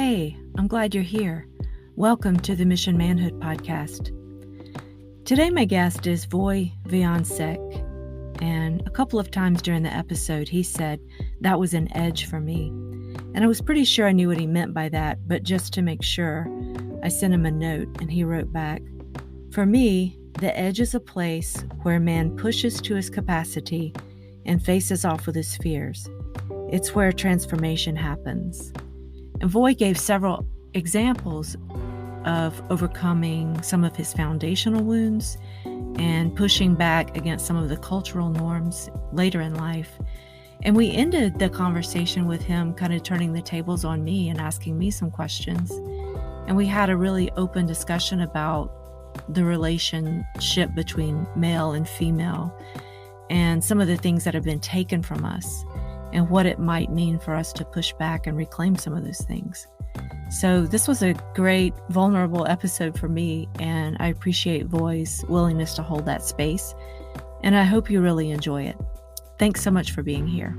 Hey, I'm glad you're here. Welcome to the Mission Manhood podcast. Today my guest is Voy Wiancek, and a couple of times during the episode he said that was an edge for me. And I was pretty sure I knew what he meant by that, but just to make sure, I sent him a note and he wrote back, "For me, the edge is a place where man pushes to his capacity and faces off with his fears. It's where transformation happens." And Voy gave several examples of overcoming some of his foundational wounds and pushing back against some of the cultural norms later in life. And we ended the conversation with him kind of turning the tables on me and asking me some questions. And we had a really open discussion about the relationship between male and female and some of the things that have been taken from us and what it might mean for us to push back and reclaim some of those things. So this was a great, vulnerable episode for me, and I appreciate Voy's willingness to hold that space, and I hope you really enjoy it. Thanks so much for being here.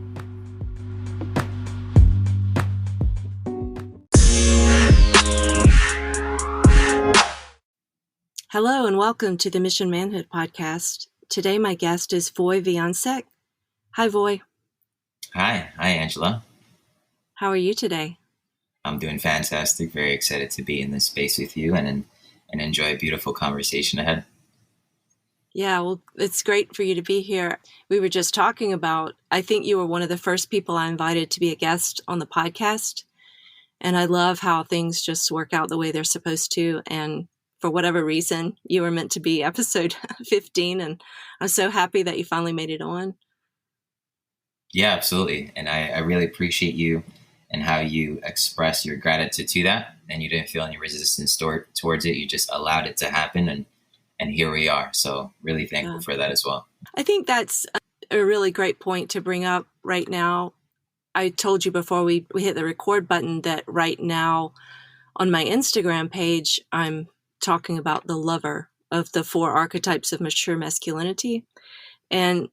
Hello, and welcome to the Mission Manhood podcast. Today my guest is Voy Wiancek. Hi, Voy. Hi, Angela. How are you today? I'm doing fantastic. Very excited to be in this space with you and enjoy a beautiful conversation ahead. Yeah, well, it's great for you to be here. We were just talking about, I think you were one of the first people I invited to be a guest on the podcast. And I love how things just work out the way they're supposed to. And for whatever reason, you were meant to be episode 15. And I'm so happy that you finally made it on. Yeah, absolutely. And I really appreciate you and how you express your gratitude to that. And you didn't feel any resistance towards it. You just allowed it to happen. And here we are. So really thankful for that as well. I think that's a really great point to bring up right now. I told you before we hit the record button that right now on my Instagram page, I'm talking about the lover of the 4 archetypes of mature masculinity. And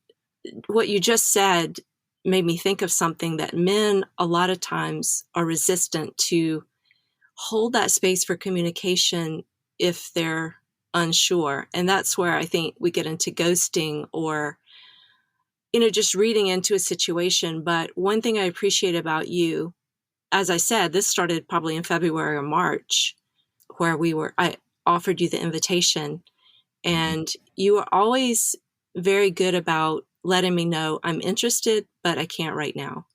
what you just said made me think of something that men a lot of times are resistant to hold that space for communication if they're unsure. And that's where I think we get into ghosting or, just reading into a situation. But one thing I appreciate about you, as I said, this started probably in February or March, where I offered you the invitation, and you were always very good about letting me know I'm interested, but I can't right now.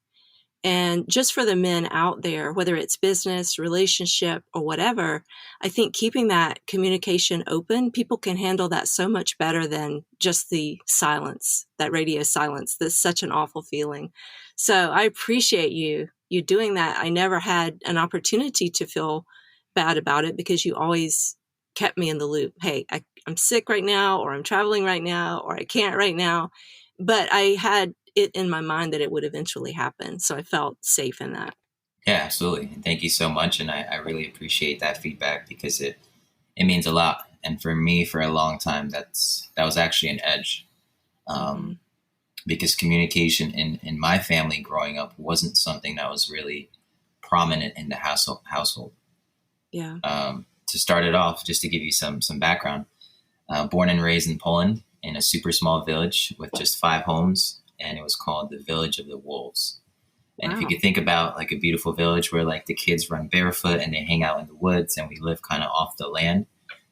And just for the men out there, whether it's business, relationship, or whatever, I think keeping that communication open, people can handle that so much better than just the silence, that radio silence. That's such an awful feeling. So I appreciate you doing that. I never had an opportunity to feel bad about it because you always kept me in the loop. Hey, I'm sick right now, or I'm traveling right now, or I can't right now. But I had it in my mind that it would eventually happen. So I felt safe in that. Yeah, absolutely. And thank you so much. And I really appreciate that feedback because it means a lot. And for me, for a long time, that was actually an edge. Because communication in my family growing up wasn't something that was really prominent in the household. Yeah. To start it off, just to give you some background, born and raised in Poland in a super small village with just 5 homes. And it was called the Village of the Wolves. And If you could think about like a beautiful village where like the kids run barefoot and they hang out in the woods and we live kind of off the land,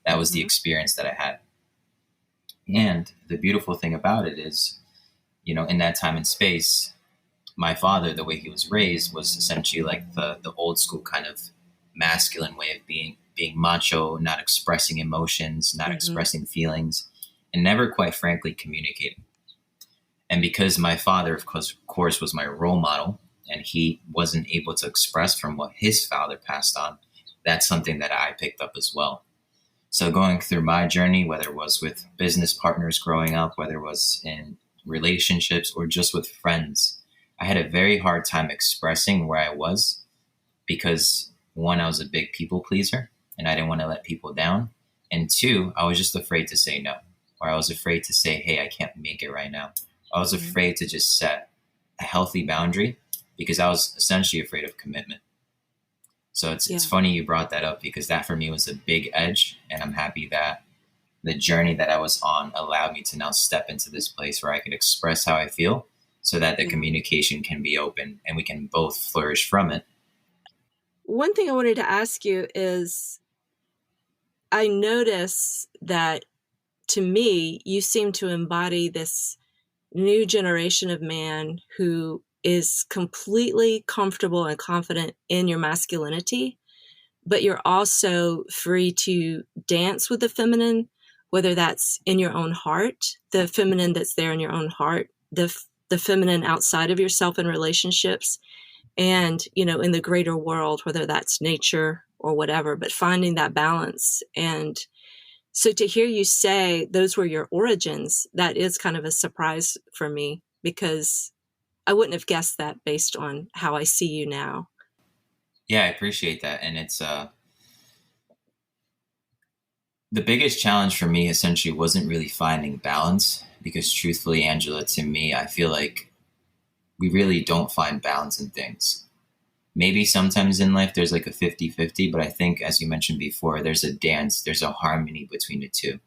that was the experience that I had. And the beautiful thing about it is, in that time and space, my father, the way he was raised was essentially like the old school kind of masculine way of being macho, not expressing emotions, not expressing feelings, and never quite frankly communicating. And because my father, of course, was my role model and he wasn't able to express from what his father passed on, that's something that I picked up as well. So going through my journey, whether it was with business partners growing up, whether it was in relationships or just with friends, I had a very hard time expressing where I was because 1, I was a big people pleaser and I didn't want to let people down. And 2, I was just afraid to say no, or I was afraid to say, hey, I can't make it right now. I was afraid to just set a healthy boundary because I was essentially afraid of commitment. So it's Yeah. funny you brought that up because that for me was a big edge, and I'm happy that the journey that I was on allowed me to now step into this place where I could express how I feel so that the Yeah. communication can be open and we can both flourish from it. One thing I wanted to ask you is I notice that to me, you seem to embody this new generation of man who is completely comfortable and confident in your masculinity, but you're also free to dance with the feminine, whether that's in your own heart, the feminine that's there in your own heart, the feminine outside of yourself in relationships, and in the greater world, whether that's nature or whatever, but finding that balance. And so to hear you say those were your origins, that is kind of a surprise for me because I wouldn't have guessed that based on how I see you now. Yeah, I appreciate that. And it's the biggest challenge for me essentially wasn't really finding balance because truthfully, Angela, to me, I feel like we really don't find balance in things. Maybe sometimes in life there's like a 50-50, but I think, as you mentioned before, there's a dance, there's a harmony between the two.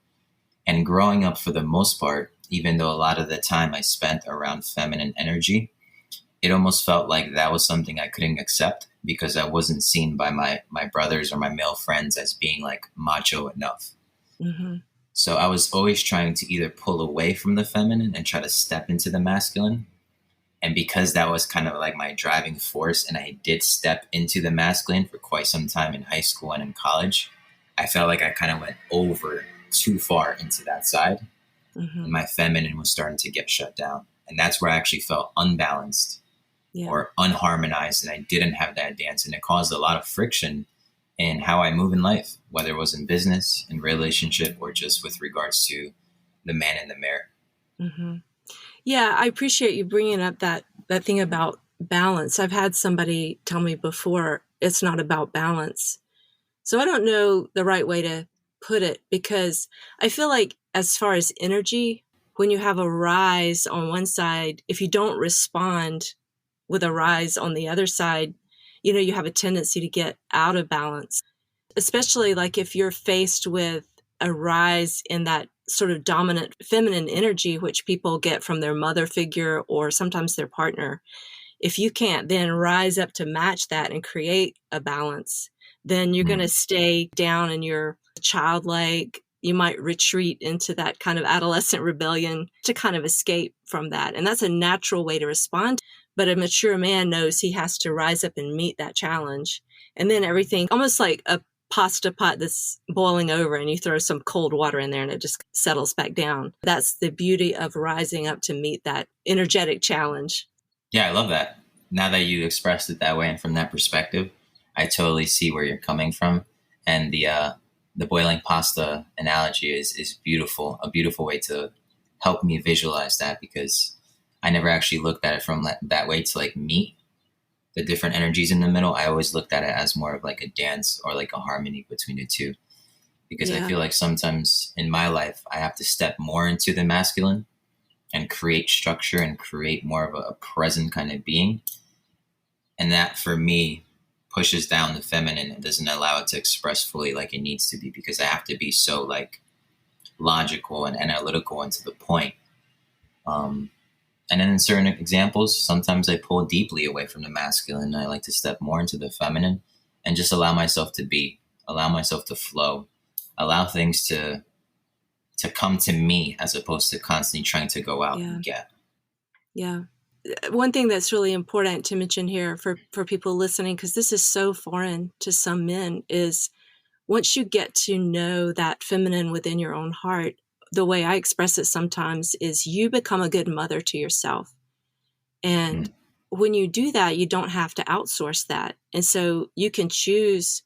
And growing up, for the most part, even though a lot of the time I spent around feminine energy, it almost felt like that was something I couldn't accept because I wasn't seen by my brothers or my male friends as being like macho enough. Mm-hmm. So I was always trying to either pull away from the feminine and try to step into the masculine. And because that was kind of like my driving force, and I did step into the masculine for quite some time in high school and in college, I felt like I kind of went over too far into that side, Mm-hmm. and my feminine was starting to get shut down. And that's where I actually felt unbalanced Yeah. or unharmonized, and I didn't have that dance. And it caused a lot of friction in how I move in life, whether it was in business, in relationship, or just with regards to the man in the mirror. Mm-hmm. Yeah, I appreciate you bringing up that thing about balance. I've had somebody tell me before it's not about balance. So I don't know the right way to put it because I feel like as far as energy, when you have a rise on one side, if you don't respond with a rise on the other side, you have a tendency to get out of balance, especially like if you're faced with a rise in that sort of dominant feminine energy, which people get from their mother figure or sometimes their partner. If you can't then rise up to match that and create a balance, then you're going to stay down in your childlike. You might retreat into that kind of adolescent rebellion to kind of escape from that. And that's a natural way to respond. But a mature man knows he has to rise up and meet that challenge. And then everything, almost like a pasta pot that's boiling over and you throw some cold water in there and it just settles back down. That's the beauty of rising up to meet that energetic challenge. Yeah, I love that. Now that you expressed it that way and from that perspective, I totally see where you're coming from. And the boiling pasta analogy is beautiful, a beautiful way to help me visualize that because I never actually looked at it from that way to like meet the different energies in the middle. I always looked at it as more of like a dance or like a harmony between the two because I Yeah. feel like sometimes in my life I have to step more into the masculine and create structure and create more of a present kind of being. And that for me pushes down the feminine and doesn't allow it to express fully like it needs to be because I have to be so like logical and analytical and to the point. And then in certain examples, sometimes I pull deeply away from the masculine. I like to step more into the feminine and just allow myself to be, allow myself to flow, allow things to come to me as opposed to constantly trying to go out Yeah. and get. Yeah. One thing that's really important to mention here for people listening, because this is so foreign to some men, is once you get to know that feminine within your own heart, the way I express it sometimes is you become a good mother to yourself. And when you do that, you don't have to outsource that. And so you can choose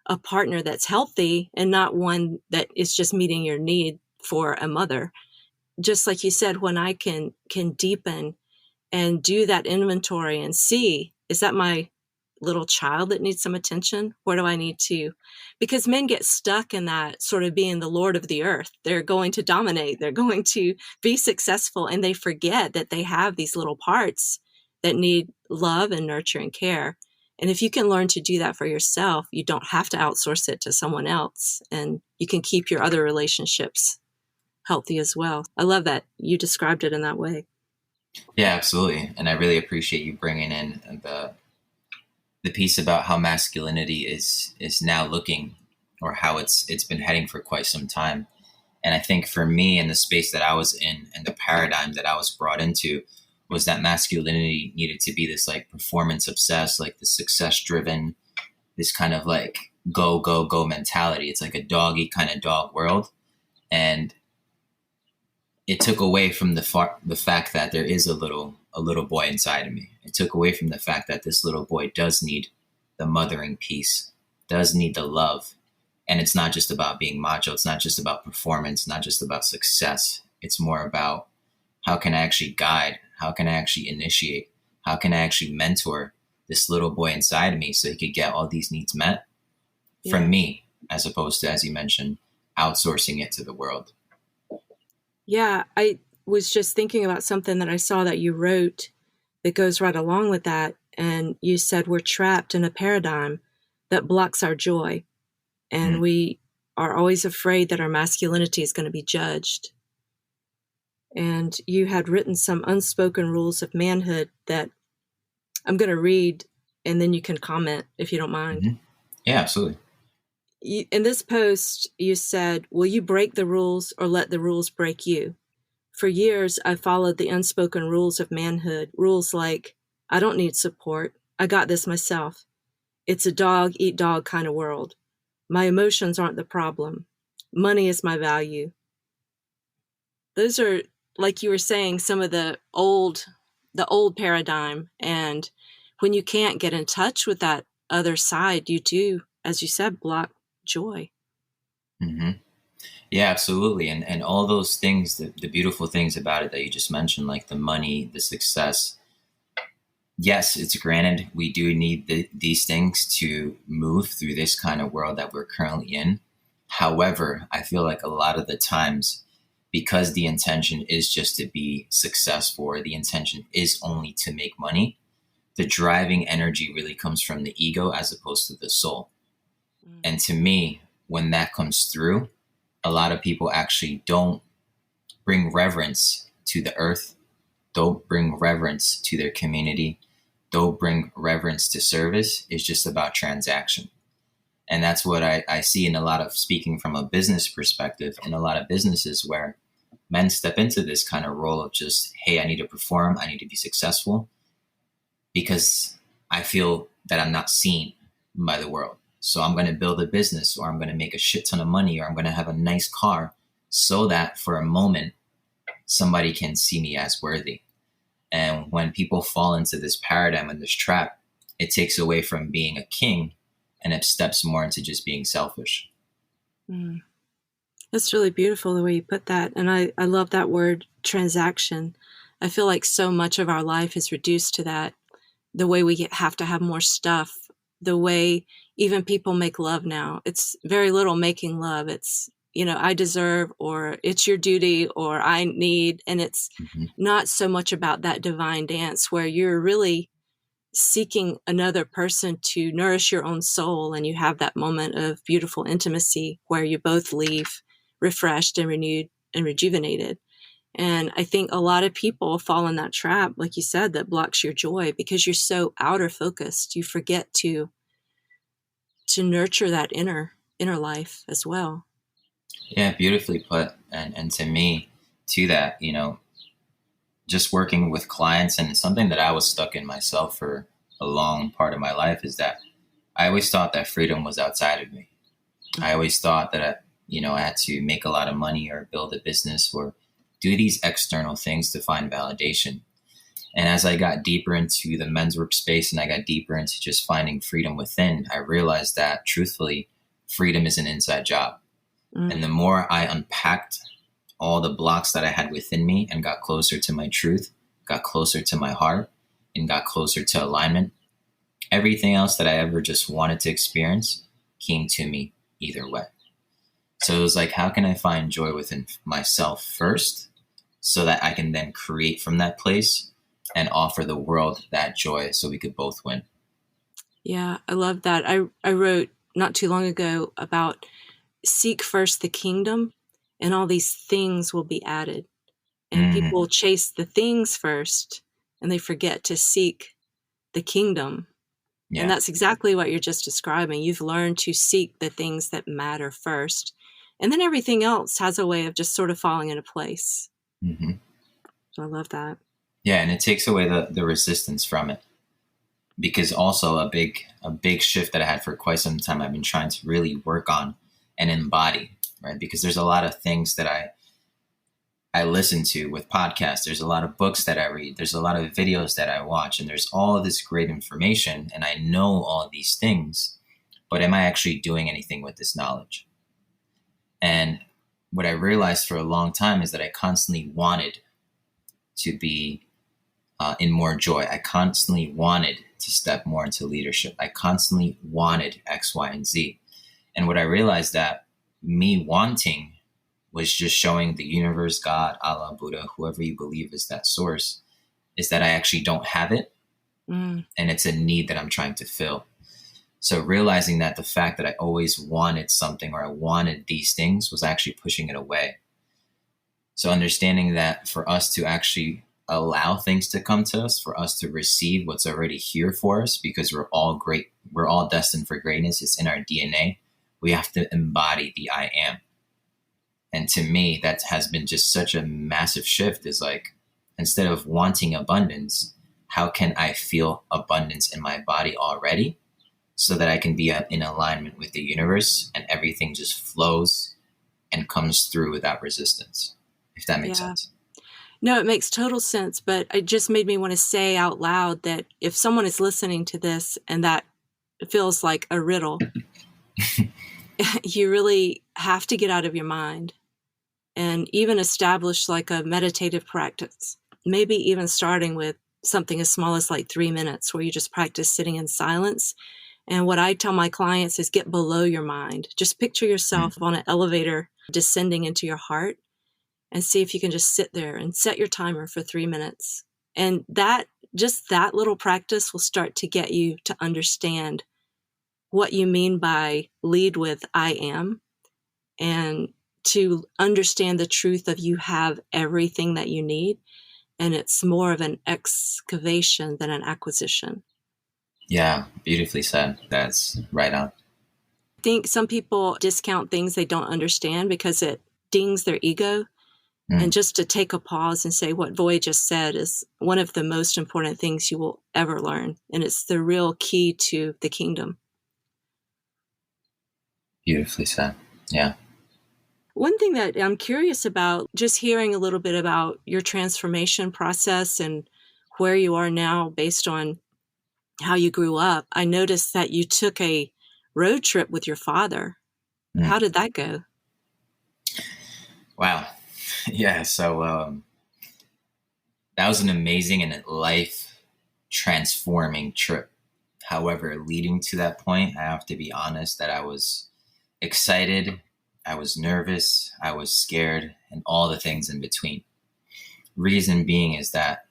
a partner that's healthy and not one that is just meeting your need for a mother. Just like you said, when I can deepen and do that inventory and see, is that my little child that needs some attention? Where do I need to? Because men get stuck in that sort of being the Lord of the earth. They're going to dominate. They're going to be successful. And they forget that they have these little parts that need love and nurture and care. And if you can learn to do that for yourself, you don't have to outsource it to someone else, and you can keep your other relationships healthy as well. I love that you described it in that way. Yeah, absolutely. And I really appreciate you bringing in the piece about how masculinity is now looking, or how it's been heading for quite some time. And I think for me, in the space that I was in and the paradigm that I was brought into, was that masculinity needed to be this like performance obsessed, like the success driven, this kind of like go, go, go mentality. It's like a doggy kind of dog world. And it took away from the fact that there is a little boy inside of me. It took away from the fact that this little boy does need the mothering piece, does need the love. And it's not just about being macho. It's not just about performance, not just about success. It's more about, how can I actually guide? How can I actually initiate? How can I actually mentor this little boy inside of me so he could get all these needs met from me, as opposed to, as you mentioned, outsourcing it to the world. Yeah, I was just thinking about something that I saw that you wrote that goes right along with that. And you said we're trapped in a paradigm that blocks our joy. And we are always afraid that our masculinity is going to be judged. And you had written some unspoken rules of manhood that I'm going to read, and then you can comment if you don't mind. Mm-hmm. Yeah, absolutely. In this post, you said, will you break the rules or let the rules break you? For years, I followed the unspoken rules of manhood. Rules like, I don't need support. I got this myself. It's a dog eat dog kind of world. My emotions aren't the problem. Money is my value. Those are, like you were saying, some of the old paradigm. And when you can't get in touch with that other side, you do, as you said, block joy. Mm-hmm. Yeah, absolutely. And all those things, the beautiful things about it that you just mentioned, like the money, the success. Yes, it's granted, we do need these things to move through this kind of world that we're currently in. However, I feel like a lot of the times, because the intention is just to be successful, or the intention is only to make money, the driving energy really comes from the ego as opposed to the soul. And to me, when that comes through, a lot of people actually don't bring reverence to the earth, don't bring reverence to their community, don't bring reverence to service. It's just about transaction. And that's what I see in a lot of, speaking from a business perspective, in a lot of businesses where men step into this kind of role of just, hey, I need to perform, I need to be successful, because I feel that I'm not seen by the world. So I'm going to build a business, or I'm going to make a shit ton of money, or I'm going to have a nice car, so that for a moment, somebody can see me as worthy. And when people fall into this paradigm and this trap, it takes away from being a king, and it steps more into just being selfish. That's really beautiful the way you put that. And I love that word, transaction. I feel like so much of our life is reduced to that. The way we have to have more stuff, the way even people make love now. It's very little making love. It's, I deserve, or it's your duty, or I need. And it's not so much about that divine dance where you're really seeking another person to nourish your own soul. And you have that moment of beautiful intimacy where you both leave refreshed and renewed and rejuvenated. And I think a lot of people fall in that trap, like you said, that blocks your joy because you're so outer focused. You forget to nurture that inner life as well. Yeah, beautifully put. And to me, to that, just working with clients, and something that I was stuck in myself for a long part of my life, is that I always thought that freedom was outside of me. I always thought that, I had to make a lot of money or build a business or do these external things to find validation. And as I got deeper into the men's workspace and I got deeper into just finding freedom within, I realized that, truthfully, freedom is an inside job. And the more I unpacked all the blocks that I had within me and got closer to my truth, got closer to my heart, and got closer to alignment, everything else that I ever just wanted to experience came to me either way. So it was like, how can I find joy within myself first, so that I can then create from that place and offer the world that joy, so we could both win? Yeah, I love that. I wrote not too long ago about seek first the kingdom and all these things will be added. And Mm, people chase the things first and they forget to seek the kingdom. And yeah. that's exactly what you're just describing. You've learned to seek the things that matter first. And then everything else has a way of just sort of falling into place. Hmm. So I love that. Yeah, and it takes away the resistance from it. Because also a big shift that I had for quite some time, I've been trying to really work on and embody, right? Because there's a lot of things that I listen to with podcasts. There's a lot of books that I read. There's a lot of videos that I watch, and there's all of this great information, and I know all of these things, but am I actually doing anything with this knowledge? And what I realized for a long time is that I constantly wanted to be in more joy. I constantly wanted to step more into leadership. I constantly wanted X, Y, and Z. And what I realized that me wanting was just showing the universe, God, Allah, Buddha, whoever you believe is that source, is that I actually don't have it. Mm, And it's a need that I'm trying to fill. So realizing that the fact that I always wanted something or I wanted these things was actually pushing it away. So understanding that for us to actually allow things to come to us, for us to receive what's already here for us, because we're all great, we're all destined for greatness, it's in our DNA. We have to embody the I am. And to me, that has been just such a massive shift is like, instead of wanting abundance, how can I feel abundance in my body already so that I can be in alignment with the universe and everything just flows and comes through without resistance, if that makes yeah. sense. No, it makes total sense, but it just made me want to say out loud that if someone is listening to this and that feels like a riddle, you really have to get out of your mind and even establish like a meditative practice, maybe even starting with something as small as like 3 minutes where you just practice sitting in silence. And what I tell my clients is get below your mind. Just picture Mm. yourself on an elevator descending into your heart and see if you can just sit there and set your timer for 3 minutes. And that, just that little practice will start to get you to understand what you mean by lead with I am, and to understand the truth of you have everything that you need. And it's more of an excavation than an acquisition. Yeah, beautifully said. That's right on. I think some people discount things they don't understand because it dings their ego. And Mm, just to take a pause and say what Voy just said is one of the most important things you will ever learn. And it's the real key to the kingdom. beautifully said. Yeah. One thing that I'm curious about, just hearing a little bit about your transformation process and where you are now based on how you grew up, I noticed that you took a road trip with your father. Mm. How did that go? Wow. Yeah. So that was an amazing and life transforming trip. However, leading to that point, I have to be honest that I was excited, I was nervous, I was scared, and all the things in between. Reason being is that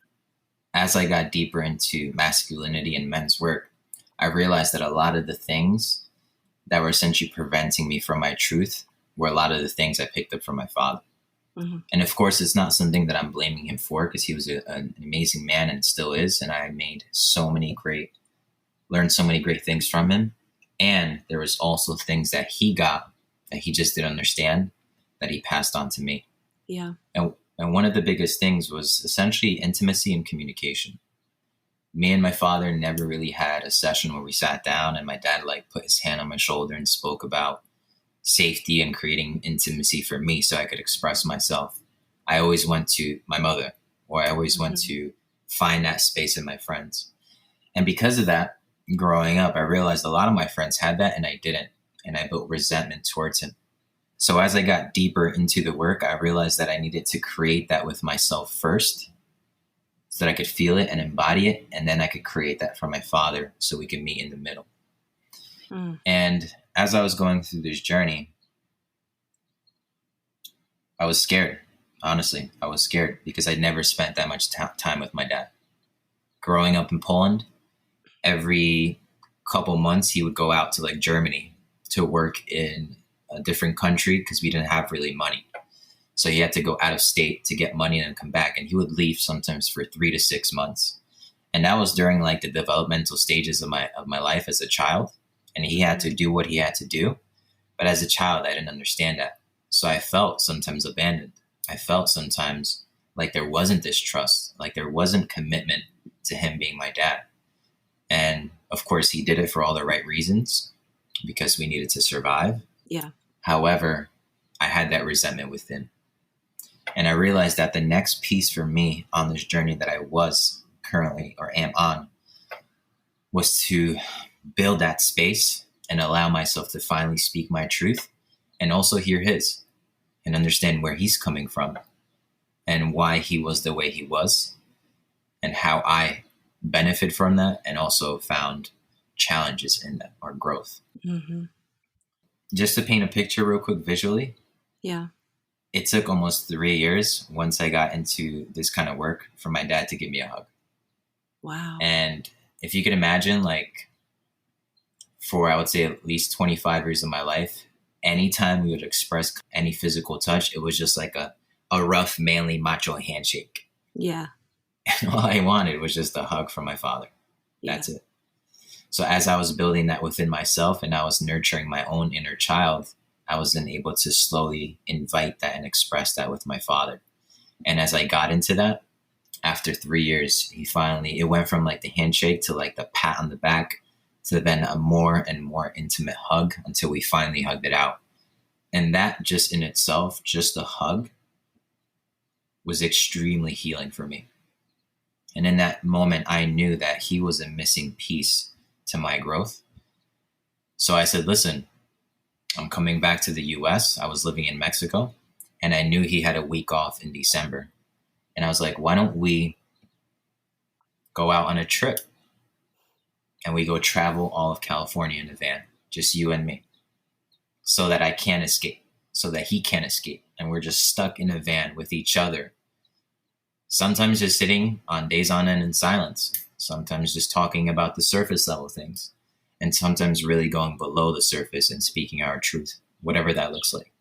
as I got deeper into masculinity and men's work, I realized that a lot of the things that were essentially preventing me from my truth were a lot of the things I picked up from my father. Mm-hmm. And of course, it's not something that I'm blaming him for because he was an amazing man and still is. And I learned so many great things from him. And there was also things that he got that he just didn't understand that he passed on to me. Yeah. And one of the biggest things was essentially intimacy and communication. Me and my father never really had a session where we sat down and my dad like put his hand on my shoulder and spoke about safety and creating intimacy for me so I could express myself. I always went to my mother, or I always went Mm-hmm. to find that space in my friends. And because of that, growing up, I realized a lot of my friends had that and I didn't. And I built resentment towards him. So as I got deeper into the work, I realized that I needed to create that with myself first so that I could feel it and embody it. And then I could create that for my father so we could meet in the middle. Mm. And as I was going through this journey, I was scared. Honestly, I was scared because I'd never spent that much time with my dad. Growing up in Poland, every couple months, he would go out to like Germany to work in a different country because we didn't have really money. So he had to go out of state to get money and then come back. And he would leave sometimes for 3 to 6 months. And that was during like the developmental stages of my life as a child. And he had to do what he had to do. But as a child, I didn't understand that. So I felt sometimes abandoned. I felt sometimes like there wasn't this trust, like there wasn't commitment to him being my dad. And of course, he did it for all the right reasons because we needed to survive. Yeah. However, I had that resentment within. And I realized that the next piece for me on this journey that I was currently or am on was to build that space and allow myself to finally speak my truth and also hear his and understand where he's coming from and why he was the way he was and how I benefit from that and also found challenges in that or growth. Mm-hmm. Just to paint a picture real quick visually. Yeah. It took almost 3 years once I got into this kind of work for my dad to give me a hug. Wow. And if you could imagine, like, for I would say at least 25 years of my life, anytime we would express any physical touch, it was just like a rough, manly, macho handshake. Yeah. And all I wanted was just a hug from my father. That's it. So as I was building that within myself and I was nurturing my own inner child, I was then able to slowly invite that and express that with my father. And as I got into that, after 3 years, it went from like the handshake to like the pat on the back to then a more and more intimate hug until we finally hugged it out. And that just in itself, just a hug, was extremely healing for me. And in that moment, I knew that he was a missing piece to my growth. So I said, listen, I'm coming back to the US. I was living in Mexico and I knew he had a week off in December. And I was like, why don't we go out on a trip and we go travel all of California in a van, just you and me, so that I can't escape, so that he can't escape. And we're just stuck in a van with each other. Sometimes just sitting on days on end in silence, sometimes just talking about the surface level things, and sometimes really going below the surface and speaking our truth, whatever that looks like.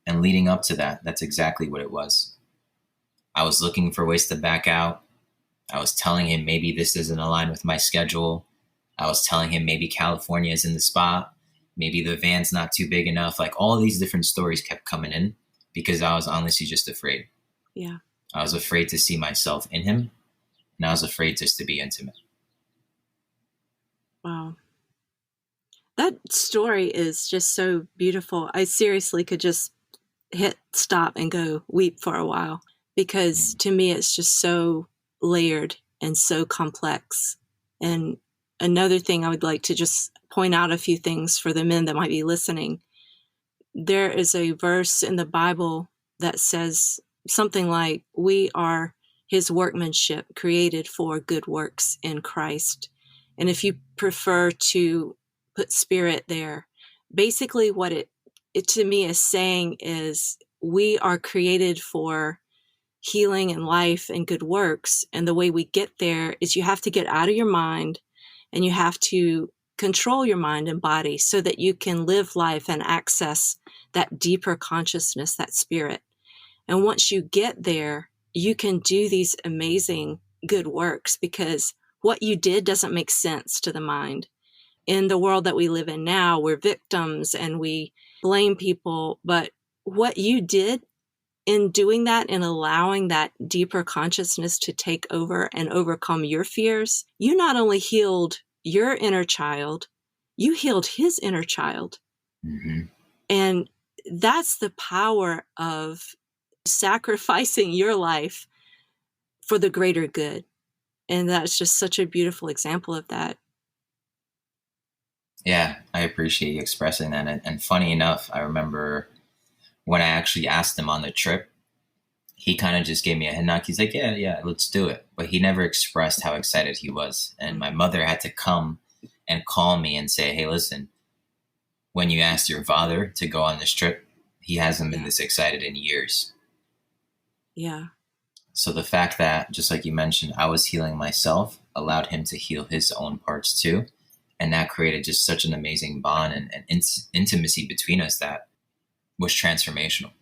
And leading up to that, that's exactly what it was. I was looking for ways to back out. I was telling him maybe this isn't aligned with my schedule. I was telling him maybe California is in the spot. Maybe the van's not too big enough. Like all these different stories kept coming in because I was honestly just afraid. Yeah. I was afraid to see myself in him, and I was afraid just to be intimate. Wow. That story is just so beautiful. I seriously could just hit stop and go weep for a while because to me it's just so layered and so complex. And another thing I would like to just point out a few things for the men that might be listening. There is a verse in the Bible that says something like, we are his workmanship created for good works in Christ. And if you prefer to put spirit there, basically what it to me is saying is we are created for healing and life and good works. And the way we get there is you have to get out of your mind and you have to control your mind and body so that you can live life and access that deeper consciousness, that spirit. And once you get there, you can do these amazing good works because what you did doesn't make sense to the mind. In the world that we live in now, we're victims and we blame people. But what you did in doing that and allowing that deeper consciousness to take over and overcome your fears, you not only healed your inner child, you healed his inner child. Mm-hmm. And that's the power of sacrificing your life for the greater good. And that's just such a beautiful example of that. Yeah, I appreciate you expressing that. And funny enough, I remember when I actually asked him on the trip, he kind of just gave me a head nod. He's like, yeah, let's do it. But he never expressed how excited he was. And my mother had to come and call me and say, hey, listen, when you asked your father to go on this trip, he hasn't been this excited in years. Yeah. So the fact that, just like you mentioned, I was healing myself allowed him to heal his own parts too. And that created just such an amazing bond and intimacy between us that was transformational.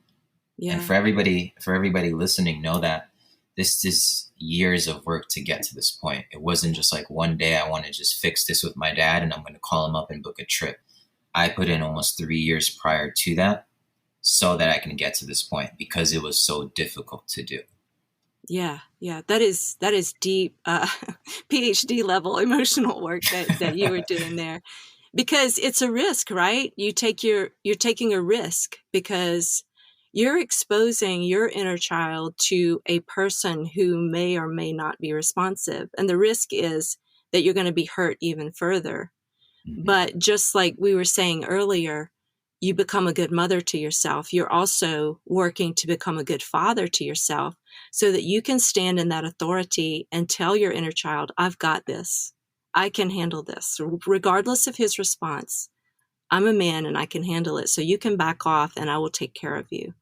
Yeah. And for everybody listening, know that this is years of work to get to this point. It wasn't just like one day I want to just fix this with my dad and I'm going to call him up and book a trip. I put in almost 3 years prior to that so that I can get to this point because it was so difficult to do. Yeah. That is deep PhD level emotional work that you were doing there, because it's a risk, right? You're taking a risk because you're exposing your inner child to a person who may or may not be responsive, and the risk is that you're going to be hurt even further. Mm-hmm. But just like we were saying earlier, you become a good mother to yourself. You're also working to become a good father to yourself so that you can stand in that authority and tell your inner child, I've got this. I can handle this, regardless of his response. I'm a man and I can handle it. So you can back off and I will take care of you.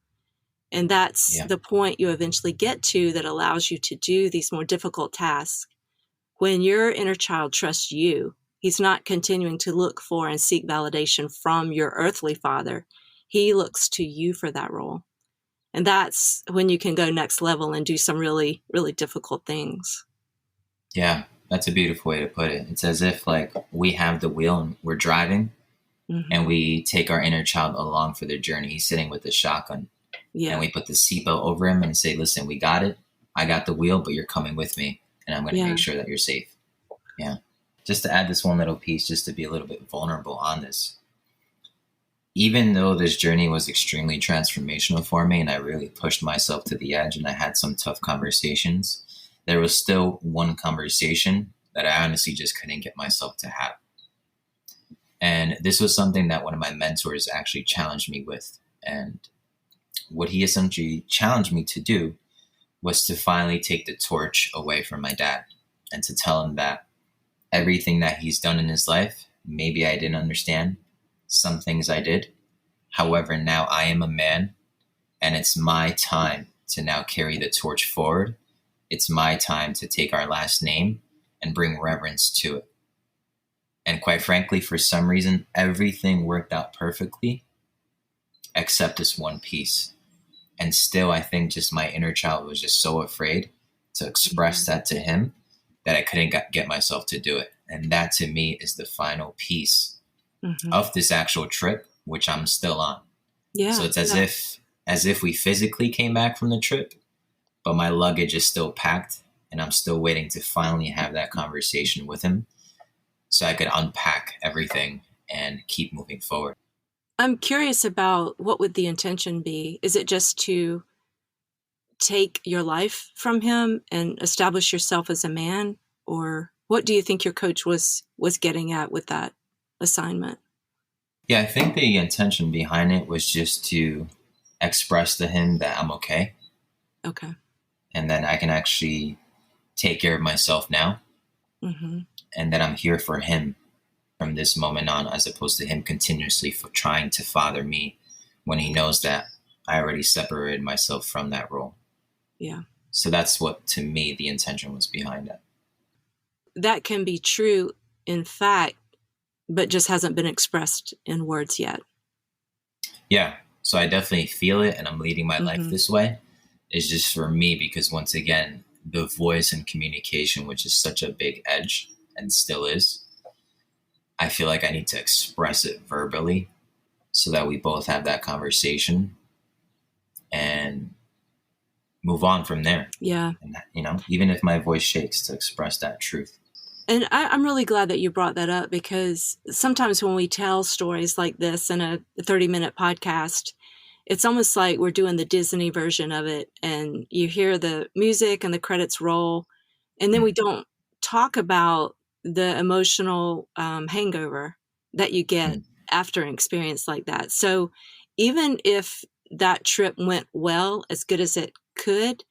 And that's the point you eventually get to that allows you to do these more difficult tasks. When your inner child trusts you, he's not continuing to look for and seek validation from your earthly father. He looks to you for that role. And that's when you can go next level and do some really, really difficult things. Yeah, that's a beautiful way to put it. It's as if like we have the wheel and we're driving, mm-hmm. and we take our inner child along for the journey. He's sitting with the shotgun. Yeah. And we put the seatbelt over him and say, listen, we got it. I got the wheel, but you're coming with me. And I'm going to make sure that you're safe. Yeah. Just to add this one little piece, just to be a little bit vulnerable on this. Even though this journey was extremely transformational for me and I really pushed myself to the edge and I had some tough conversations, there was still one conversation that I honestly just couldn't get myself to have. And this was something that one of my mentors actually challenged me with. And what he essentially challenged me to do was to finally take the torch away from my dad and to tell him that everything that he's done in his life, maybe I didn't understand. Some things I did. However, now I am a man and it's my time to now carry the torch forward. It's my time to take our last name and bring reverence to it. And quite frankly, for some reason, everything worked out perfectly except this one piece. And still, I think just my inner child was just so afraid to express that to him that I couldn't get myself to do it. And that to me is the final piece of this actual trip, which I'm still on. Yeah. So it's as if we physically came back from the trip, but my luggage is still packed and I'm still waiting to finally have that conversation with him so I could unpack everything and keep moving forward. I'm curious about what would the intention be? Is it just to take your life from him and establish yourself as a man? Or what do you think your coach was getting at with that assignment? Yeah, I think the intention behind it was just to express to him that I'm okay. Okay. And that I can actually take care of myself now. Mm-hmm. And that I'm here for him from this moment on, as opposed to him continuously trying to father me when he knows that I already separated myself from that role. Yeah. So that's what, to me, the intention was behind it. That can be true, in fact, but just hasn't been expressed in words yet. Yeah. So I definitely feel it, and I'm leading my life this way. It's just for me because, once again, the voice and communication, which is such a big edge and still is, I feel like I need to express it verbally so that we both have that conversation and move on from there. Yeah. And, even if my voice shakes, to express that truth. And I'm really glad that you brought that up, because sometimes when we tell stories like this in a 30-minute podcast, it's almost like we're doing the Disney version of it, and you hear the music and the credits roll, and then we don't talk about the emotional hangover that you get after an experience like that. So even if that trip went well, as good as it could,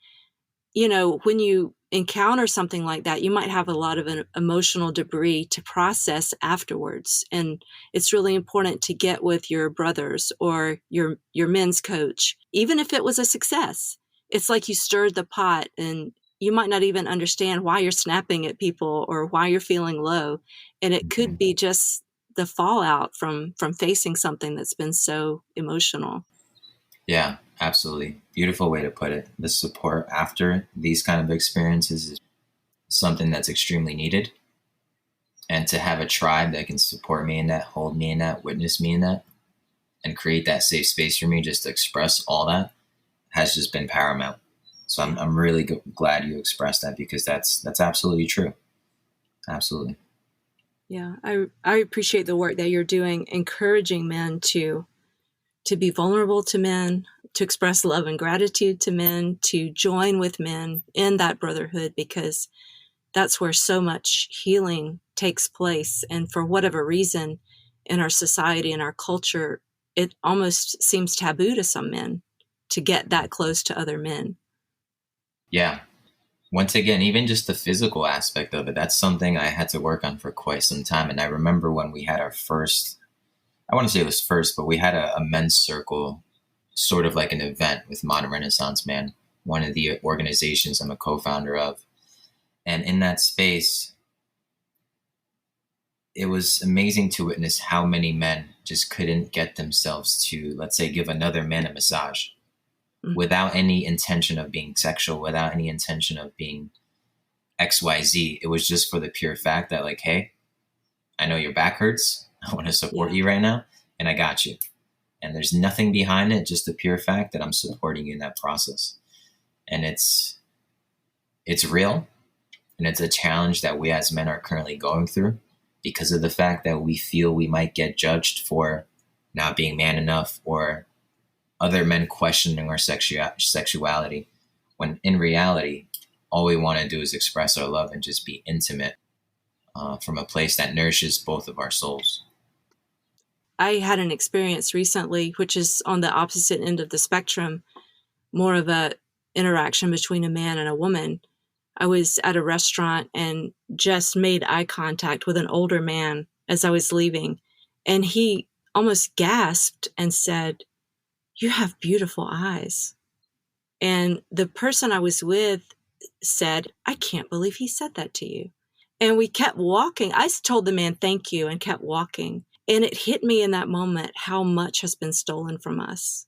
when you encounter something like that, you might have a lot of an emotional debris to process afterwards. And it's really important to get with your brothers or your men's coach, even if it was a success. It's like you stirred the pot and you might not even understand why you're snapping at people or why you're feeling low. And it could be just the fallout from facing something that's been so emotional. Yeah, absolutely. Beautiful way to put it. The support after these kind of experiences is something that's extremely needed. And to have a tribe that can support me in that, hold me in that, witness me in that, and create that safe space for me just to express all that has just been paramount. So I'm really glad you expressed that, because that's absolutely true. Absolutely. Yeah, I appreciate the work that you're doing, encouraging men to be vulnerable to men, to express love and gratitude to men, to join with men in that brotherhood, because that's where so much healing takes place. And for whatever reason, in our society and our culture, it almost seems taboo to some men to get that close to other men. Yeah. Once again, even just the physical aspect of it, that's something I had to work on for quite some time. And I remember when we had our first, I want to say it was first, but we had a men's circle, sort of like an event with Modern Renaissance Man, one of the organizations I'm a co-founder of. And in that space, it was amazing to witness how many men just couldn't get themselves to, let's say, give another man a massage without any intention of being sexual, without any intention of being XYZ. It was just for the pure fact that, like, hey, I know your back hurts. I want to support you right now, and I got you. And there's nothing behind it, just the pure fact that I'm supporting you in that process. And it's real, and it's a challenge that we as men are currently going through, because of the fact that we feel we might get judged for not being man enough, or other men questioning our sexuality, when in reality, all we want to do is express our love and just be intimate from a place that nourishes both of our souls. I had an experience recently, which is on the opposite end of the spectrum, more of a interaction between a man and a woman. I was at a restaurant and just made eye contact with an older man as I was leaving. And he almost gasped and said, "You have beautiful eyes." And the person I was with said, "I can't believe he said that to you." And we kept walking. I told the man, "Thank you," and kept walking. And it hit me in that moment how much has been stolen from us.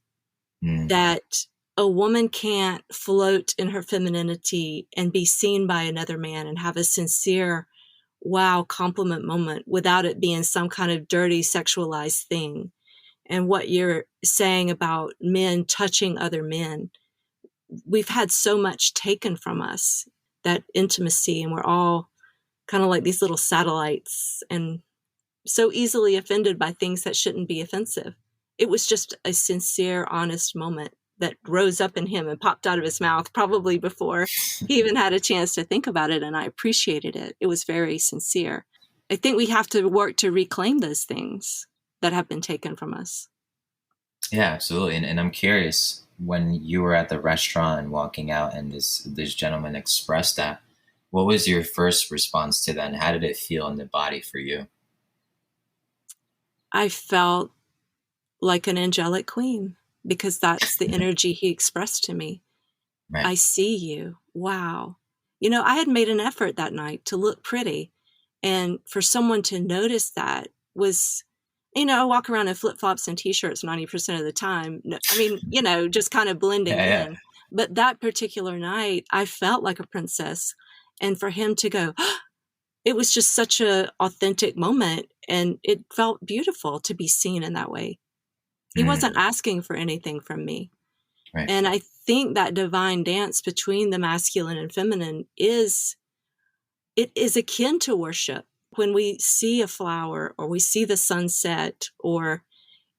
That a woman can't float in her femininity and be seen by another man and have a sincere, wow, compliment moment without it being some kind of dirty, sexualized thing. And what you're saying about men touching other men, we've had so much taken from us, that intimacy, and we're all kind of like these little satellites and so easily offended by things that shouldn't be offensive. It was just a sincere, honest moment that rose up in him and popped out of his mouth, probably before he even had a chance to think about it. And I appreciated it. It was very sincere. I think we have to work to reclaim those things that have been taken from us. Yeah, absolutely. And I'm curious, when you were at the restaurant and walking out and this gentleman expressed that, what was your first response to that, and how did it feel in the body for you? I felt like an angelic queen, because that's the energy he expressed to me. Right. I see you. Wow. I had made an effort that night to look pretty. And for someone to notice that was, I walk around in flip-flops and t-shirts 90% of the time. I mean, just kind of blending in. But that particular night, I felt like a princess. And for him to go, it was just such an authentic moment. And it felt beautiful to be seen in that way. He wasn't asking for anything from me. Right. And I think that divine dance between the masculine and feminine is akin to worship. When we see a flower or we see the sunset, or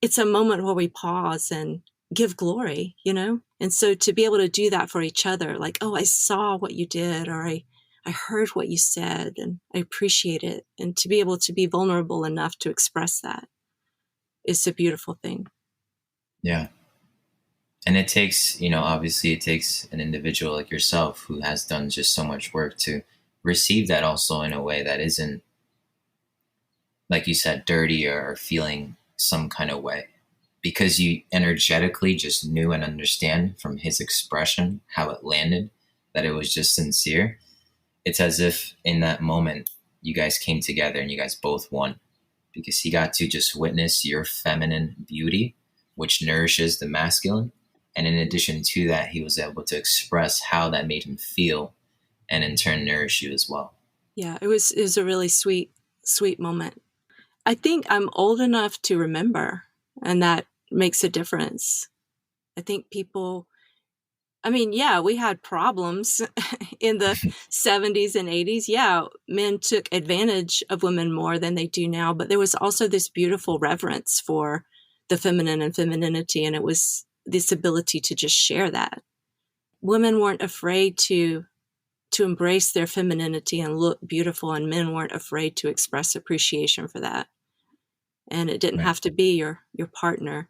it's a moment where we pause and give glory, And so to be able to do that for each other, like, oh, I saw what you did, or I heard what you said and I appreciate it. And to be able to be vulnerable enough to express that is a beautiful thing. Yeah. And it takes, obviously it takes an individual like yourself who has done just so much work to receive that also in a way that isn't, like you said, dirty or feeling some kind of way, because you energetically just knew and understand from his expression how it landed, that it was just sincere. It's as if in that moment you guys came together and you guys both won, because he got to just witness your feminine beauty, which nourishes the masculine. And in addition to that, he was able to express how that made him feel and in turn nourish you as well. Yeah, it was a really sweet moment. I think I'm old enough to remember, and that makes a difference. I think people, I mean, yeah, we had problems in the 70s and 80s. Yeah, men took advantage of women more than they do now, but there was also this beautiful reverence for the feminine and femininity, and it was this ability to just share that. Women weren't afraid to embrace their femininity and look beautiful, and men weren't afraid to express appreciation for that. And it didn't have to be your partner.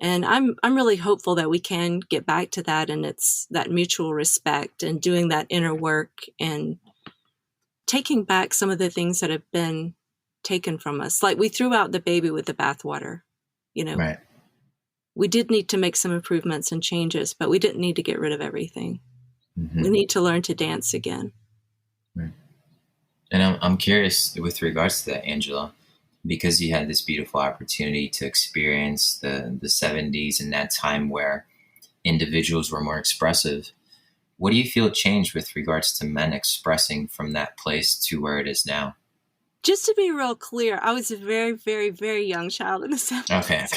And I'm really hopeful that we can get back to that, and it's that mutual respect and doing that inner work and taking back some of the things that have been taken from us. Like we threw out the baby with the bathwater, you know. Right. We did need to make some improvements and changes, but we didn't need to get rid of everything. Mm-hmm. We need to learn to dance again. Right. And I'm curious with regards to that, Angela, because you had this beautiful opportunity to experience the 70s and that time where individuals were more expressive. What do you feel changed with regards to men expressing from that place to where it is now? Just to be real clear, I was a very, very, very young child in the 70s. Okay.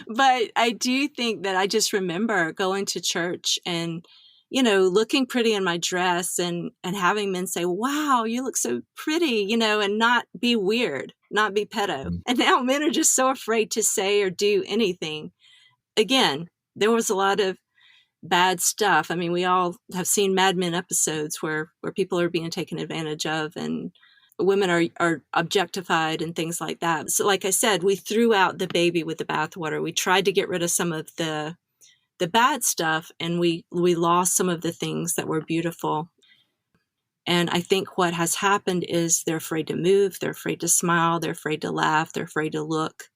But I do think that I just remember going to church and, you know, looking pretty in my dress and having men say, wow, you look so pretty, you know, and not be weird, not be pedo. Mm-hmm. And now men are just so afraid to say or do anything. Again, there was a lot of bad stuff. I mean, we all have seen Mad Men episodes where people are being taken advantage of and women are objectified and things like that. So like I said, we threw out the baby with the bathwater. We tried to get rid of some of the bad stuff, and we lost some of the things that were beautiful. And I think what has happened is they're afraid to move, they're afraid to smile, they're afraid to laugh, they're afraid to look.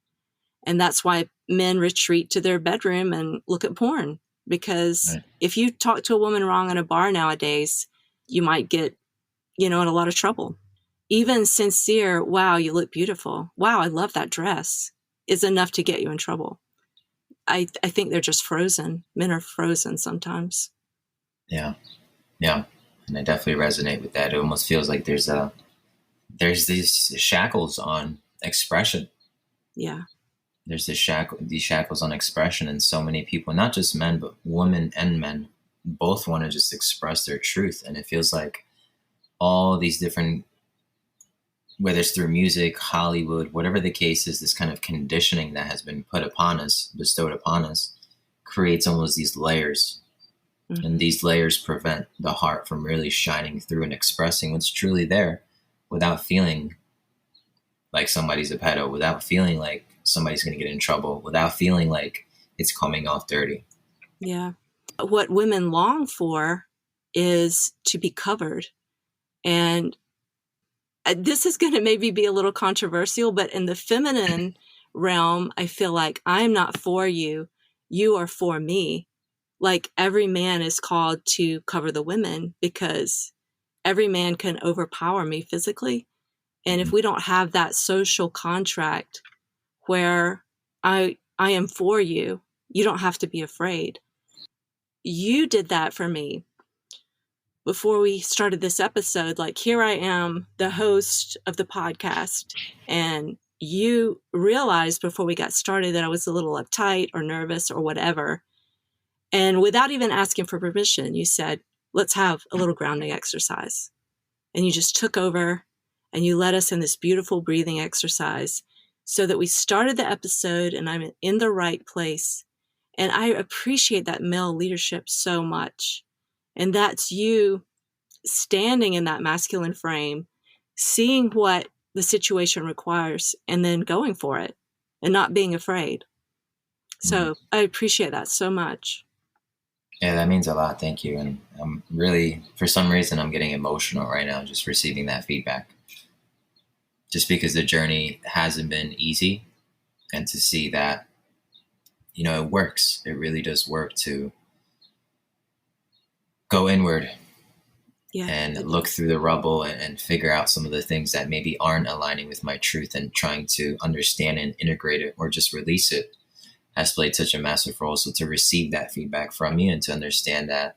And that's why men retreat to their bedroom and look at porn. Because if you talk to a woman wrong in a bar nowadays, you might get, you know, in a lot of trouble. Even sincere, wow, you look beautiful. Wow, I love that dress is enough to get you in trouble. I think they're just frozen. Men are frozen sometimes. Yeah. And I definitely resonate with that. It almost feels like there's these shackles on expression. Yeah. There's these shackles on expression, and so many people, not just men, but women and men, both want to just express their truth. And it feels like all these different, whether it's through music, Hollywood, whatever the case is, this kind of conditioning that has been put upon us, bestowed upon us, creates almost these layers. Mm-hmm. And these layers prevent the heart from really shining through and expressing what's truly there without feeling like somebody's a pedo, without feeling like somebody's going to get in trouble, without feeling like it's coming off dirty. Yeah. What women long for is to be covered. And this is going to maybe be a little controversial, but in the feminine realm, I feel like I'm not for you. You are for me. Like every man is called to cover the women because every man can overpower me physically. And if we don't have that social contract where I am for you, you don't have to be afraid. You did that for me before we started this episode. Like, here I am, the host of the podcast, and you realized before we got started that I was a little uptight or nervous or whatever. And without even asking for permission, you said, let's have a little grounding exercise. And you just took over and you led us in this beautiful breathing exercise so that we started the episode and I'm in the right place. And I appreciate that male leadership so much. And that's you standing in that masculine frame, seeing what the situation requires and then going for it and not being afraid. So I appreciate that so much. Yeah, that means a lot. Thank you. And I'm really, for some reason, I'm getting emotional right now just receiving that feedback. Just because the journey hasn't been easy, and to see that, you know, it works. It really does work to go inward Yeah. and look through the rubble and figure out some of the things that maybe aren't aligning with my truth, and trying to understand and integrate it or just release it has played such a massive role. So to receive that feedback from you and to understand that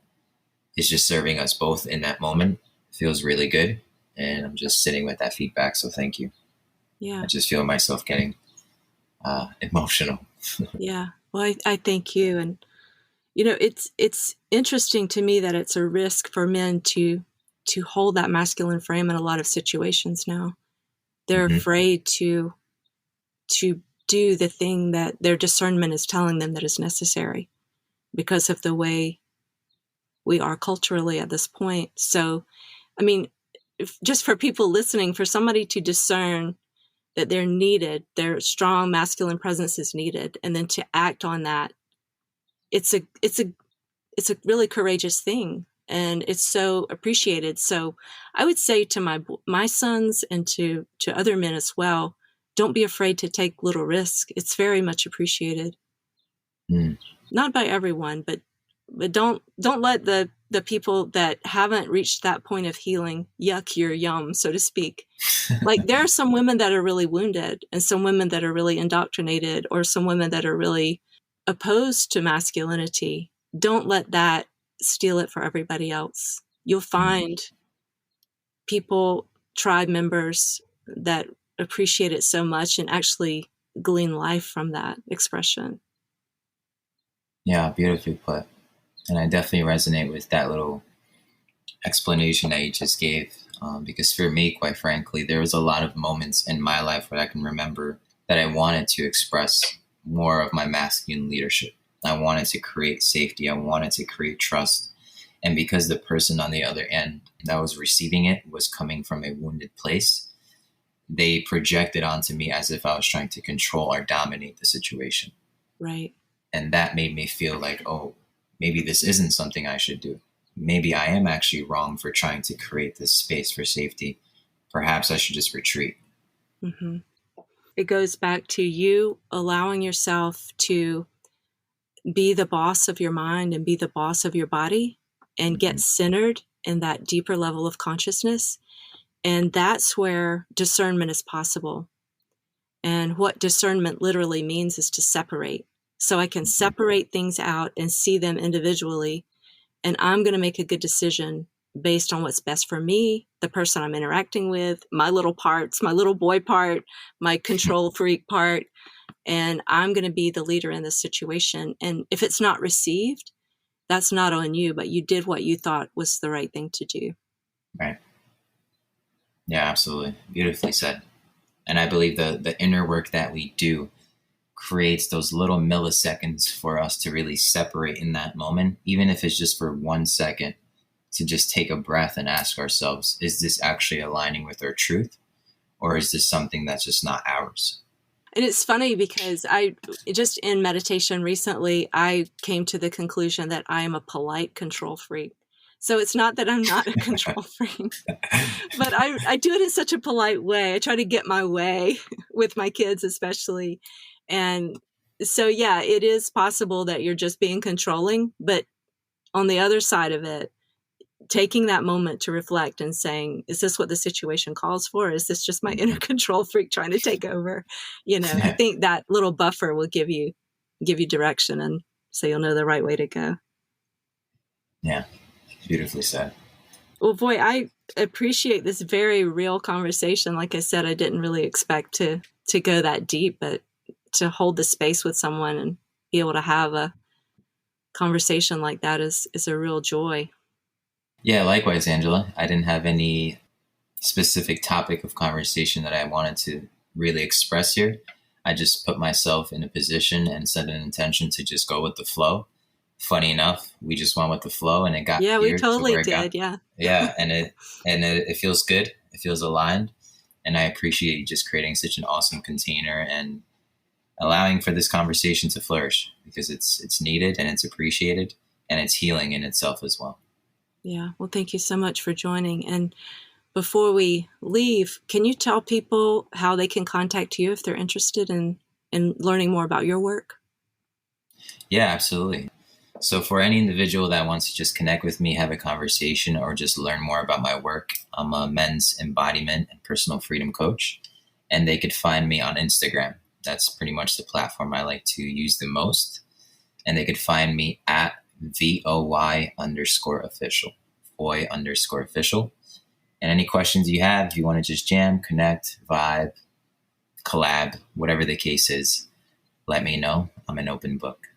it's just serving us both in that moment feels really good. And I'm just sitting with that feedback. So thank you. Yeah. I just feel myself getting emotional. Yeah. Well, I thank you. And, it's interesting to me that it's a risk for men to hold that masculine frame in a lot of situations now. They're afraid to do the thing that their discernment is telling them that is necessary because of the way we are culturally at this point. So, I mean, just for people listening, for somebody to discern that they're needed, their strong masculine presence is needed, and then to act on that, it's a really courageous thing, and it's so appreciated. So I would say to my sons and to other men as well, don't be afraid to take little risks. It's very much appreciated. Not by everyone, but don't let the people that haven't reached that point of healing yuck your yum, so to speak. Like, there are some women that are really wounded, and some women that are really indoctrinated, or some women that are really opposed to masculinity. Don't let that steal it for everybody else. You'll find people, tribe members, that appreciate it so much and actually glean life from that expression. Yeah, beautifully put. And I definitely resonate with that little explanation that you just gave. Because for me, quite frankly, there was a lot of moments in my life where I can remember that I wanted to express more of my masculine leadership. I wanted to create safety. I wanted to create trust. And because the person on the other end that was receiving it was coming from a wounded place, they projected onto me as if I was trying to control or dominate the situation. Right. And that made me feel like, oh, maybe this isn't something I should do. Maybe I am actually wrong for trying to create this space for safety. Perhaps I should just retreat. Mm-hmm. It goes back to you allowing yourself to be the boss of your mind and be the boss of your body and get centered in that deeper level of consciousness. And that's where discernment is possible. And what discernment literally means is to separate. So I can separate things out and see them individually. And I'm going to make a good decision based on what's best for me, the person I'm interacting with, my little parts, my little boy part, my control freak part. And I'm going to be the leader in this situation. And if it's not received, that's not on you, but you did what you thought was the right thing to do. Right. Yeah, absolutely. Beautifully said. And I believe the inner work that we do creates those little milliseconds for us to really separate in that moment, even if it's just for 1 second, to just take a breath and ask ourselves, is this actually aligning with our truth? Or is this something that's just not ours? And it's funny because I just in meditation recently, I came to the conclusion that I am a polite control freak. So it's not that I'm not a control freak, but I do it in such a polite way. I try to get my way with my kids, especially. And so, yeah, it is possible that you're just being controlling, but on the other side of it, taking that moment to reflect and saying, is this what the situation calls for? Or is this just my inner control freak trying to take over? I think that little buffer will give you direction, and so you'll know the right way to go. Yeah, beautifully said. Well, boy, I appreciate this very real conversation. Like I said, I didn't really expect to go that deep, but to hold the space with someone and be able to have a conversation like that is a real joy. Yeah, likewise, Angela. I didn't have any specific topic of conversation that I wanted to really express here. I just put myself in a position and set an intention to just go with the flow. Funny enough, we just went with the flow, and it got yeah, here we totally to where it did. got. Yeah, and it feels good. It feels aligned, and I appreciate you just creating such an awesome container and allowing for this conversation to flourish, because it's needed and it's appreciated and it's healing in itself as well. Yeah. Well, thank you so much for joining. And before we leave, can you tell people how they can contact you if they're interested in learning more about your work? Yeah, absolutely. So for any individual that wants to just connect with me, have a conversation, or just learn more about my work, I'm a men's embodiment and personal freedom coach, and they could find me on Instagram. That's pretty much the platform I like to use the most. And they could find me at VOY_official, Voy_official. And any questions you have, if you want to just jam, connect, vibe, collab, whatever the case is, let me know. I'm an open book.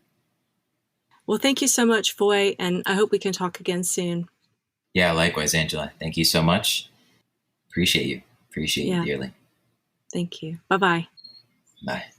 Well, thank you so much, Voy, and I hope we can talk again soon. Yeah, likewise, Angela. Thank you so much. Appreciate you. Appreciate you dearly. Thank you. Bye-bye. Bye.